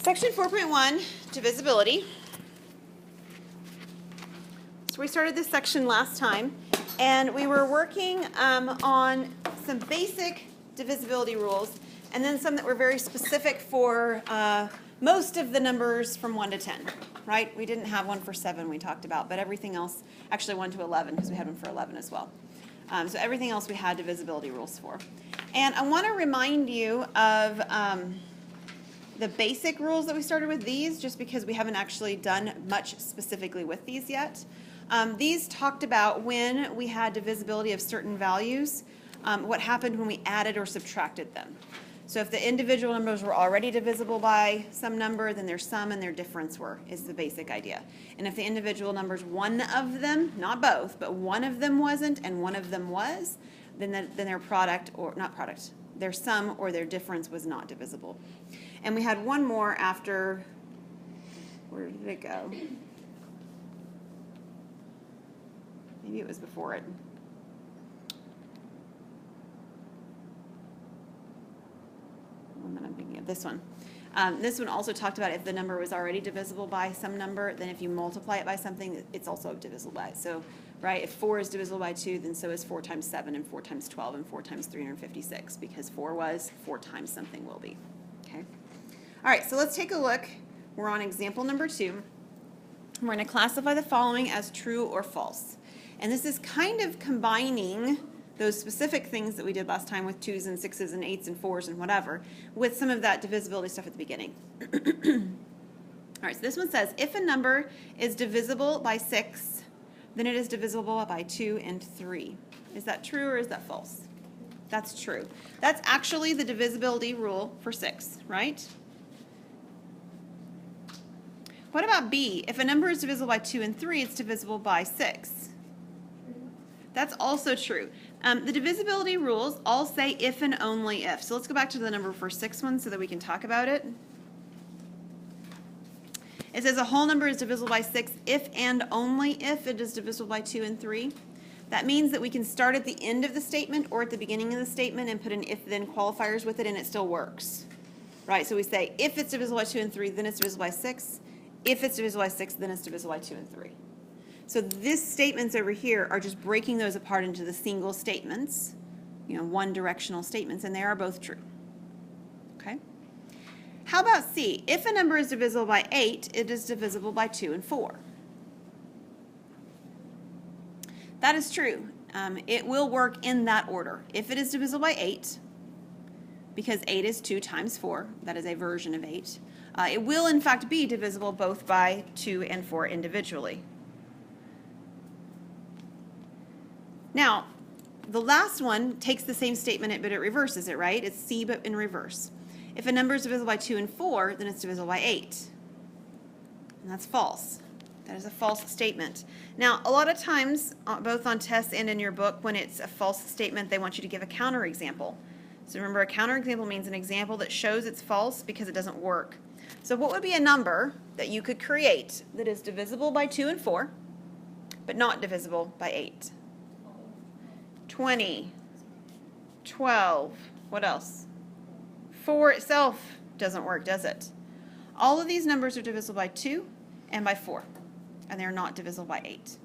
Section 4.1, divisibility. So we started this section last time, and we were working on some basic divisibility rules, and then some that were very specific for most of the numbers from 1 to 10, right? We didn't have one for 7 we talked about, but everything else, actually 1 to 11, because we had one for 11 as well. So everything else we had divisibility rules for. And I want to remind you of the basic rules that we started with these, just because we haven't actually done much specifically with these yet. These talked about when we had divisibility of certain values, what happened when we added or subtracted them. So if the individual numbers were already divisible by some number, then their sum and their difference is the basic idea. And if the individual numbers, one of them, not both, but one of them wasn't and one of them was, then their product, or not product, their sum or their difference was not divisible. And we had one more after, where did it go? Maybe it was before it. I'm thinking of this one. This one also talked about if the number was already divisible by some number, then if you multiply it by something, it's also divisible by it. So, right, if 4 is divisible by 2, then so is 4 times 7 and 4 times 12 and 4 times 356, because 4 was, 4 times something will be. Okay. All right, so let's take a look. We're on example number 2. We're going to classify the following as true or false. And this is kind of combining those specific things that we did last time with 2s and 6s and 8s and 4s and whatever, with some of that divisibility stuff at the beginning. All right, so this one says, if a number is divisible by 6, then it is divisible by 2 and 3. Is that true or is that false? That's true. That's actually the divisibility rule for 6, right? What about B? If a number is divisible by 2 and 3, it's divisible by 6. That's also true. The divisibility rules all say if and only if. So let's go back to the number for 6 one so that we can talk about it. It says a whole number is divisible by 6 if and only if it is divisible by 2 and 3. That means that we can start at the end of the statement or at the beginning of the statement and put an if-then qualifiers with it, and it still works. Right? So we say if it's divisible by 2 and 3, then it's divisible by 6. If it's divisible by 6, then it's divisible by 2 and 3. So these statements over here are just breaking those apart into the single statements, one-directional statements, and they are both true. Okay? How about C? If a number is divisible by 8, it is divisible by 2 and 4. That is true. It will work in that order. If it is divisible by 8, because 8 is 2 times 4, that is a version of 8, it will in fact be divisible both by 2 and 4 individually. Now, the last one takes the same statement, but it reverses it, right? It's C, but in reverse. If a number is divisible by 2 and 4, then it's divisible by 8. And that's false. That is a false statement. Now, a lot of times, both on tests and in your book, when it's a false statement, they want you to give a counterexample. So remember, a counterexample means an example that shows it's false because it doesn't work. So what would be a number that you could create that is divisible by 2 and 4, but not divisible by 8? 20, 12, what else? 4 itself doesn't work, does it? All of these numbers are divisible by 2 and by 4, and they're not divisible by 8.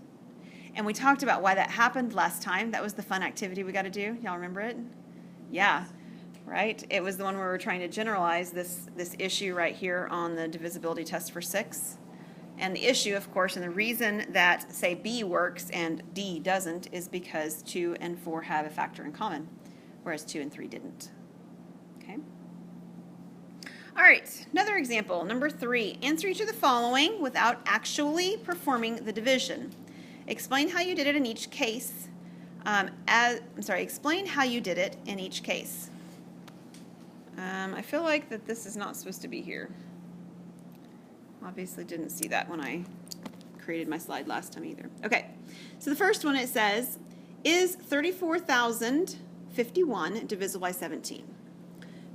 And we talked about why that happened last time. That was the fun activity we got to do. Y'all remember it? Yeah, right? It was the one where we were trying to generalize this issue right here on the divisibility test for 6. And the issue, of course, and the reason that, say, B works and D doesn't is because 2 and 4 have a factor in common, whereas 2 and 3 didn't. Okay? All right, another example, number 3. Answer each of the following without actually performing the division. Explain how you did it in each case. Explain how you did it in each case. I feel like that this is not supposed to be here. Obviously didn't see that when I created my slide last time either. Okay, so the first one, it says, is 34,051 divisible by 17?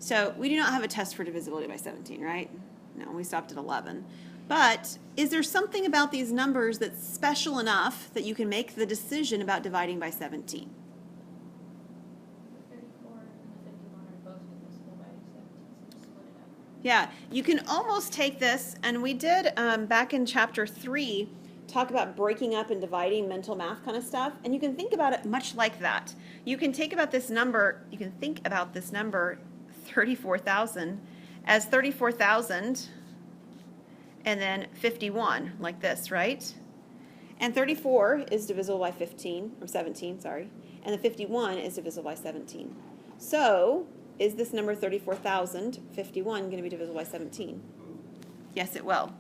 So we do not have a test for divisibility by 17, right? No, we stopped at 11. But is there something about these numbers that's special enough that you can make the decision about dividing by 17? The 34 and the 51 are both divisible by 17, so just split it up. Yeah, you can almost take this, and we did back in chapter 3 talk about breaking up and dividing mental math kind of stuff, and you can think about it much like that. You can think about this number 34,000 as 34,000 and then 51 like this, right? And 34 is divisible by 17, sorry, and the 51 is divisible by 17. So, is this number 34,051 going to be divisible by 17? Yes, it will.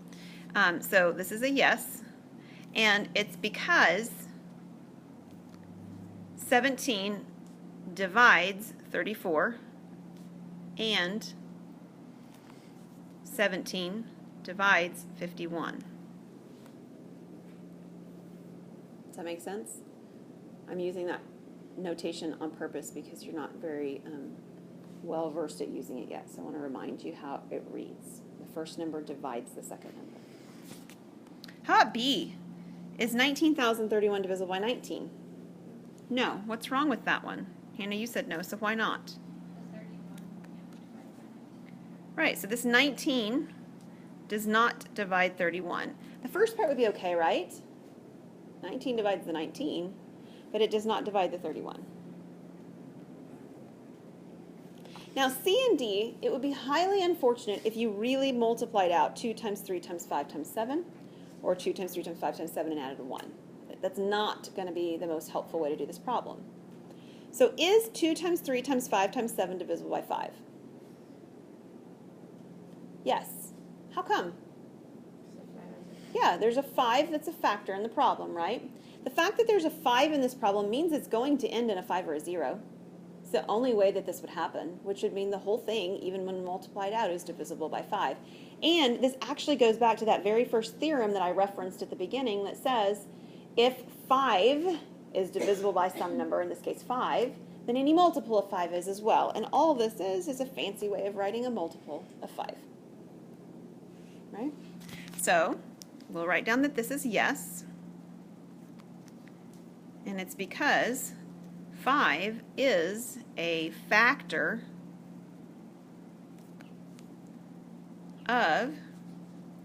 So this is a yes, and it's because 17 divides 34 and 17 divides 51. Does that make sense? I'm using that notation on purpose because you're not very well versed at using it yet, so I want to remind you how it reads. The first number divides the second number. How about B? Is 19,031 divisible by 19? No. What's wrong with that one? Hannah, you said no, so why not? Right, so this 19 does not divide 31. The first part would be okay, right? 19 divides the 19, but it does not divide the 31. Now, C and D, it would be highly unfortunate if you really multiplied out 2 times 3 times 5 times 7, or 2 times 3 times 5 times 7 and added a 1. That's not going to be the most helpful way to do this problem. So is 2 times 3 times 5 times 7 divisible by 5? Yes. How come? Yeah, there's a 5 that's a factor in the problem, right? The fact that there's a 5 in this problem means it's going to end in a 5 or a 0. It's the only way that this would happen, which would mean the whole thing, even when multiplied out, is divisible by 5. And this actually goes back to that very first theorem that I referenced at the beginning that says if 5 is divisible by some number, in this case 5, then any multiple of 5 is as well. And all this is a fancy way of writing a multiple of 5. Right? So we'll write down that this is yes. And it's because 5 is a factor of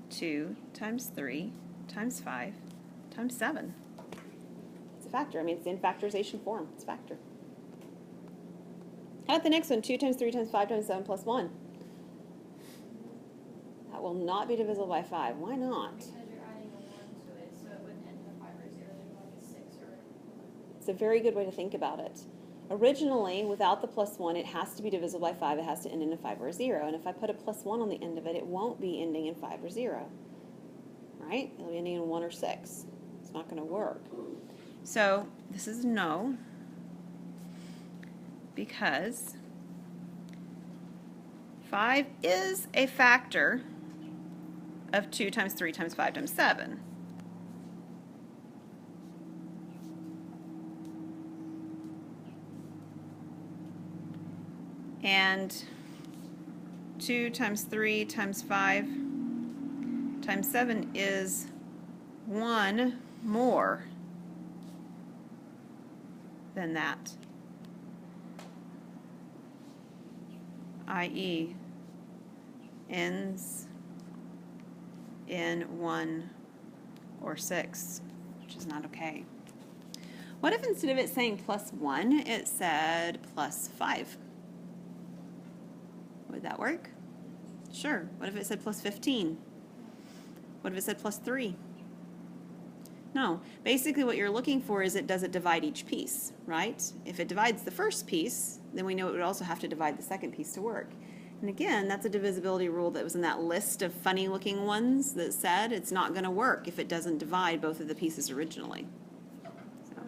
2 times 3 times 5 times 7. It's a factor. I mean, it's in factorization form. It's a factor. How about the next one? 2 times 3 times 5 times 7 plus 1. That will not be divisible by 5. Why not? Because you're adding a 1 to it, so it wouldn't end in a 5 or a 0. There'd be like a 6 or a... It's a very good way to think about it. Originally, without the plus 1, it has to be divisible by 5. It has to end in a 5 or a 0. And if I put a plus 1 on the end of it, it won't be ending in 5 or 0. Right? It'll be ending in 1 or 6. It's not going to work. So this is no, because 5 is a factor of 2 times 3 times 5 times 7. And 2 times 3 times 5 times 7 is 1 more than that, i.e. ends in 1 or 6, which is not okay. What if instead of it saying plus 1, it said plus 5? Would that work? Sure. What if it said plus 15? What if it said plus 3? No. Basically what you're looking for is does it divide each piece, right? If it divides the first piece, then we know it would also have to divide the second piece to work. And again, that's a divisibility rule that was in that list of funny looking ones that said it's not going to work if it doesn't divide both of the pieces originally. So,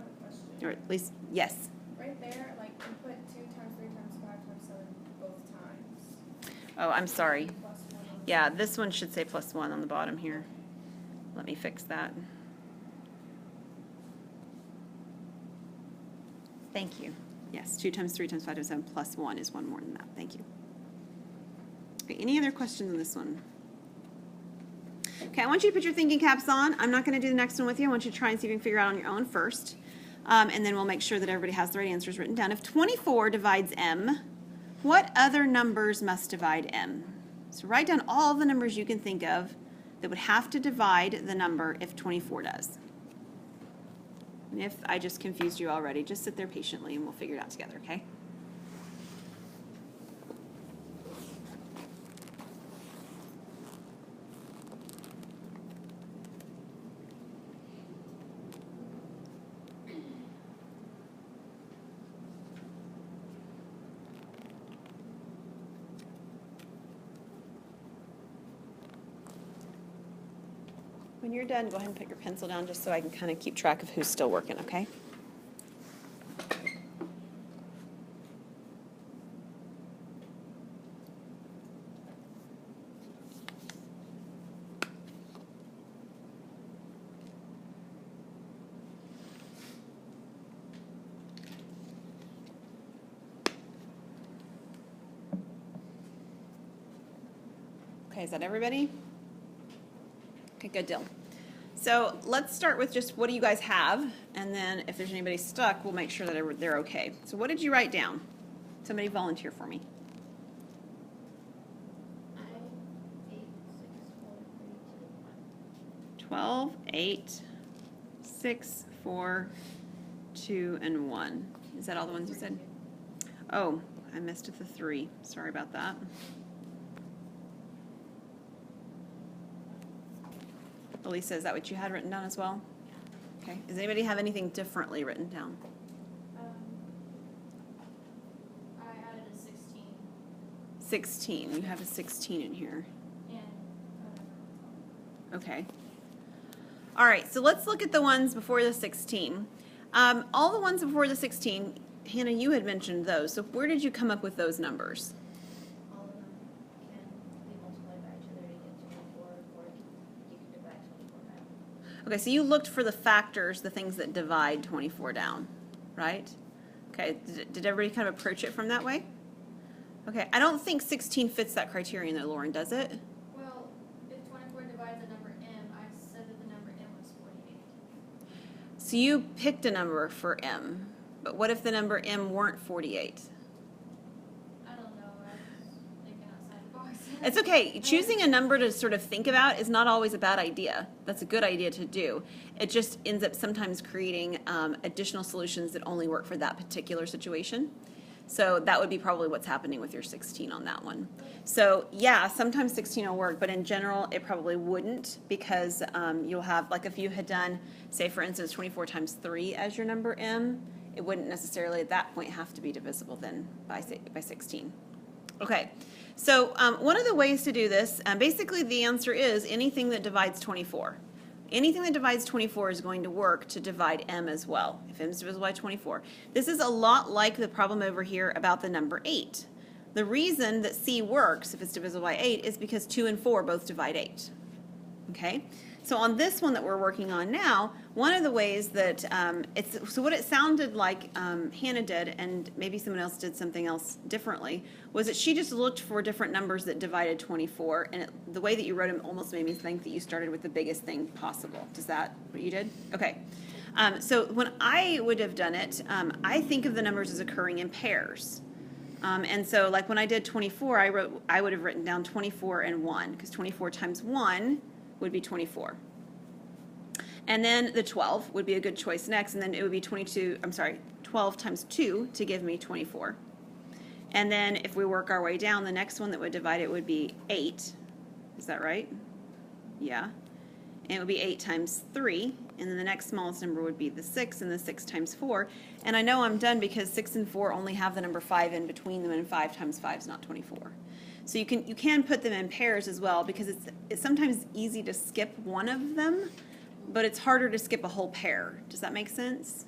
or at least, yes? Right there, like you put 2 times 3 times 5 times 7 both times. Oh, I'm sorry. Plus 1 on the Yeah, this one should say plus 1 on the bottom here. Let me fix that. Thank you. Yes, 2 times 3 times 5 times 7 plus 1 is 1 more than that. Thank you. Okay, any other questions on this one? Okay, I want you to put your thinking caps on. I'm not going to do the next one with you. I want you to try and see if you can figure it out on your own first. And then we'll make sure that everybody has the right answers written down. If 24 divides m, what other numbers must divide m? So write down all the numbers you can think of that would have to divide the number if 24 does. And if I just confused you already, just sit there patiently and we'll figure it out together, okay? When you're done, go ahead and put your pencil down just so I can kind of keep track of who's still working, okay? Okay, is that everybody? Okay, good deal. So let's start with just what do you guys have, and then if there's anybody stuck, we'll make sure that they're okay. So what did you write down? Somebody volunteer for me. 12, 8, 6, 4, 2, and 1. Is that all the ones you said? Oh, I missed the 3. Sorry about that. Elisa, is that what you had written down as well? Okay. Does anybody have anything differently written down? I added a 16. 16. You have a 16 in here. And Okay. All right, so let's look at the ones before the 16. All the ones before the 16, Hannah, you had mentioned those. So where did you come up with those numbers? All of them can be multiplied by each other to get 24, or you can divide 24 by. Okay, so you looked for the factors, the things that divide 24 down, right? Okay, did everybody kind of approach it from that way? Okay, I don't think 16 fits that criterion though, Lauren, does it? well, if 24 divides the number m, I said that the number m was 48. So you picked a number for m, but what if the number m weren't 48? I don't know. I was thinking outside the box. It's okay. Choosing a number to sort of think about is not always a bad idea. That's a good idea to do. It just ends up sometimes creating additional solutions that only work for that particular situation. So that would be probably what's happening with your 16 on that one. So yeah, sometimes 16 will work, but in general, it probably wouldn't because you'll have, like if you had done, say for instance, 24 times 3 as your number m, it wouldn't necessarily at that point have to be divisible then by 16. Okay, so one of the ways to do this, basically the answer is anything that divides 24. Anything that divides 24 is going to work to divide m as well, if m is divisible by 24. This is a lot like the problem over here about the number 8. The reason that c works if it's divisible by 8 is because 2 and 4 both divide 8. Okay? So on this one that we're working on now, one of the ways that so what it sounded like Hannah did, and maybe someone else did something else differently, was that she just looked for different numbers that divided 24, and the way that you wrote them almost made me think that you started with the biggest thing possible. Is that what you did? Okay. So when I would have done it, I think of the numbers as occurring in pairs. And so like when I did 24, I would have written down 24 and 1, because 24 times 1 would be 24. And then the 12 would be a good choice next, and then it would be 12 times 2 to give me 24. And then if we work our way down, the next one that would divide it would be 8. Is that right? Yeah. And it would be 8 times 3, and then the next smallest number would be the 6, and the 6 times 4. And I know I'm done because 6 and 4 only have the number 5 in between them, and 5 times 5 is not 24. So you can put them in pairs as well, because it's sometimes easy to skip one of them, but it's harder to skip a whole pair. Does that make sense?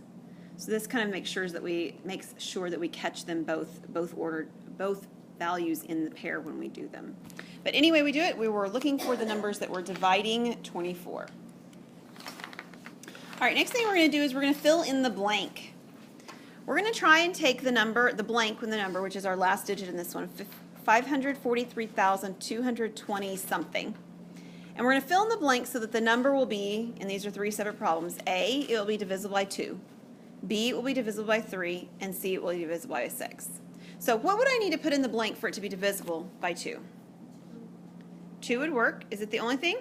So this kind of makes sure that we catch them both values in the pair when we do them. But anyway, we do it. We were looking for the numbers that were dividing 24. All right, next thing we're going to do is we're going to fill in the blank. We're going to try and take the blank with the number, which is our last digit in this one, 543,220 something. And we're going to fill in the blank so that the number will be, and these are 3 separate problems, A, it will be divisible by 2, B, it will be divisible by 3, and C, it will be divisible by 6. So what would I need to put in the blank for it to be divisible by 2? 2 would work. Is it the only thing?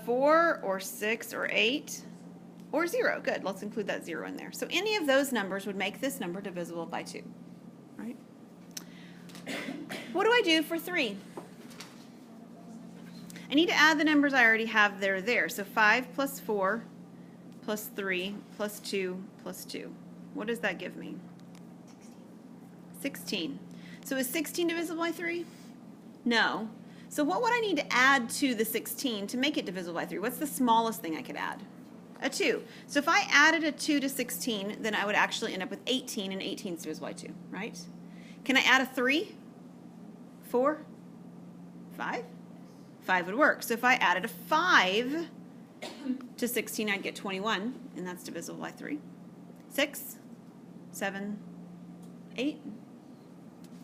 4 or 6 or 8 or 0. Good. Let's include that 0 in there. So any of those numbers would make this number divisible by 2. Right? What do I do for 3? I need to add the numbers I already have there. So 5 plus 4 plus 3 plus 2 plus 2. What does that give me? 16. So is 16 divisible by 3? No. So what would I need to add to the 16 to make it divisible by 3? What's the smallest thing I could add? A 2. So if I added a 2 to 16, then I would actually end up with 18, and 18 is divisible by 2, right? Can I add a 3? 4? 5? 5 would work. So if I added a 5 to 16, I'd get 21, and that's divisible by 3. 6? 7? 8?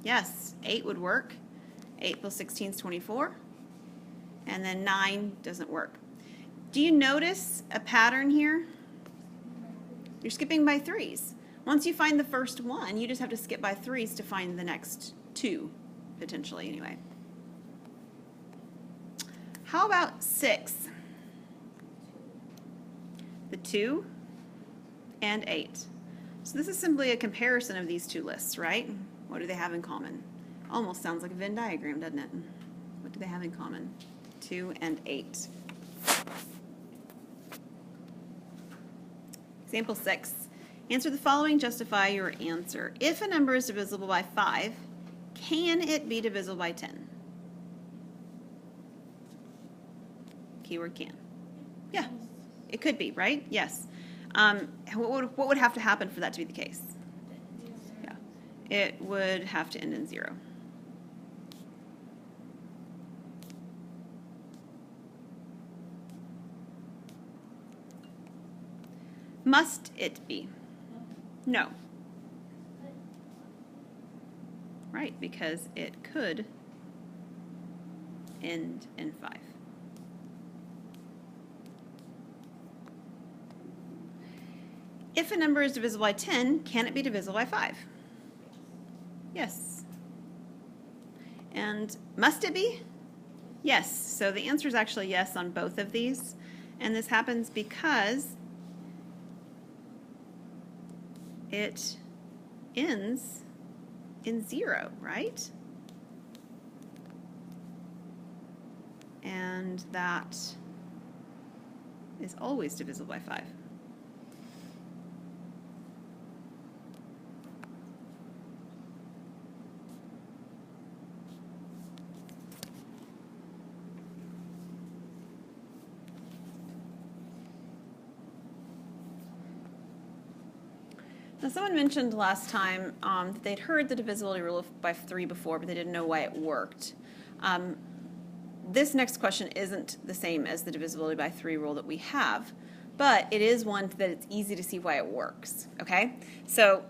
Yes, 8 would work. 8 plus 16 is 24. And then 9 doesn't work. Do you notice a pattern here? You're skipping by 3s. Once you find the first one, you just have to skip by 3s to find the next 2, potentially anyway. How about 6? The 2 and 8. So this is simply a comparison of these two lists, right? What do they have in common? Almost sounds like a Venn diagram, doesn't it? What do they have in common? 2 and 8. Example 6. Answer the following, justify your answer. If a number is divisible by 5, can it be divisible by 10? Keyword can. Yeah, it could be, right? Yes. What would have to happen for that to be the case? Yeah, it would have to end in 0. Must it be? No. Right, because it could end in 5. If a number is divisible by 10, can it be divisible by 5? Yes. And must it be? Yes. So the answer is actually yes on both of these. And this happens because it ends in 0, right? And that is always divisible by 5. Now, someone mentioned last time that they'd heard the divisibility rule by 3 before, but they didn't know why it worked. This next question isn't the same as the divisibility by 3 rule that we have, but it is one that it's easy to see why it works, okay? So,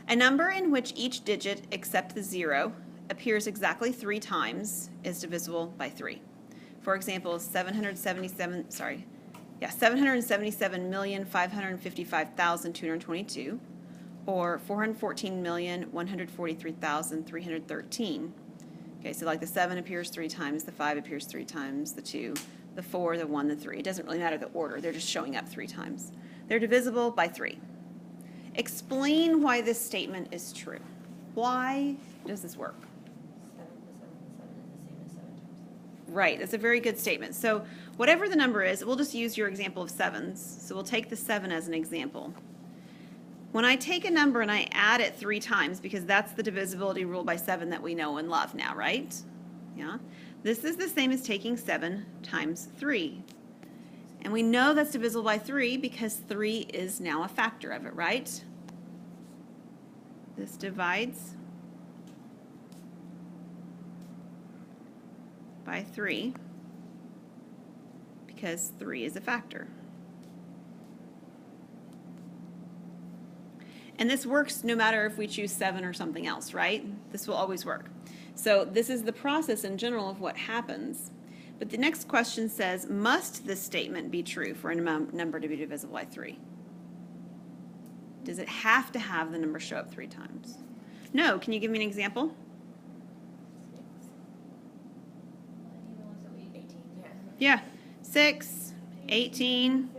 a number in which each digit except the 0 appears exactly 3 times is divisible by 3. For example, 777,555,222. Or 414,143,313. Okay, so like the 7 appears 3 times, the 5 appears 3 times, the 2, the 4, the 1, the 3. It doesn't really matter the order, they're just showing up 3 times. They're divisible by 3. Explain why this statement is true. Why does this work? 7 plus 7 plus 7 is the same as 7 times 7. Right, that's a very good statement. So whatever the number is, we'll just use your example of 7s. So we'll take the 7 as an example. When I take a number and I add it 3 times, because that's the divisibility rule by 7 that we know and love now, right? Yeah. This is the same as taking 7 times 3. And we know that's divisible by 3 because 3 is now a factor of it, right? This divides by 3 because 3 is a factor. And this works no matter if we choose 7 or something else, right? This will always work. So this is the process in general of what happens. But the next question says, must this statement be true for a number to be divisible by 3? Does it have to have the number show up 3 times? No. Can you give me an example? Yeah, 6, 18,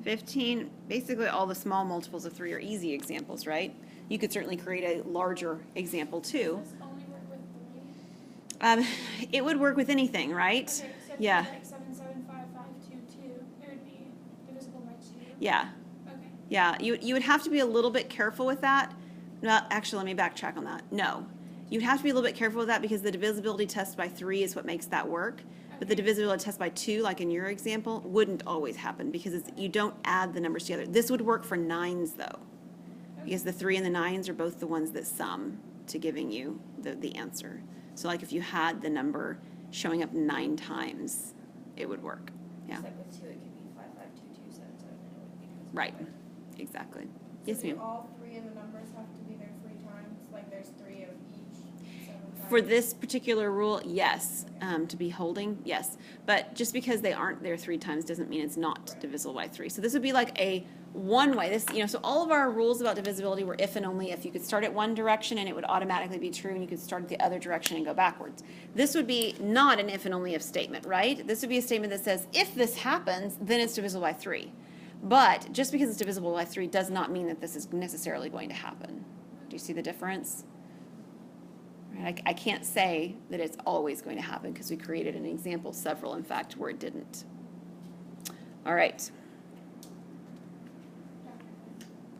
15, basically all the small multiples of 3 are easy examples, right? You could certainly create a larger example too. Does this only work with 3? It would work with anything, right? Okay, so if Yeah, it was like 7, 7, 5, 5, 2, 2, it would be divisible by 2? yeah, Okay. yeah. You would have to be a little bit careful with that. No, actually, let me backtrack on that. No, you'd have to be a little bit careful with that because the divisibility test by 3 is what makes that work. But the divisibility test by 2, like in your example, wouldn't always happen because you don't add the numbers together. This would work for 9s though, because the 3 and the 9s are both the ones that sum to giving you the answer. So like if you had the number showing up 9 times, it would work. Yeah. Just like with 2, it could be 5, 5, 2, 2, 7, 7, and it would be divisible Right. by Exactly. So Yes, do ma'am. all 3 of the numbers have to be there 3 times? Like there's 3 of each 7 times? For this particular rule, yes. To be holding, yes. But just because they aren't there 3 times doesn't mean it's not divisible by 3. So this would be like a one way. This, so all of our rules about divisibility were if and only if. You could start at one direction and it would automatically be true, and you could start at the other direction and go backwards. This would be not an if and only if statement, right? This would be a statement that says if this happens, then it's divisible by 3. But just because it's divisible by 3 does not mean that this is necessarily going to happen. Do you see the difference? Right? I can't say that it's always going to happen because we created an example, several in fact, where it didn't. All right.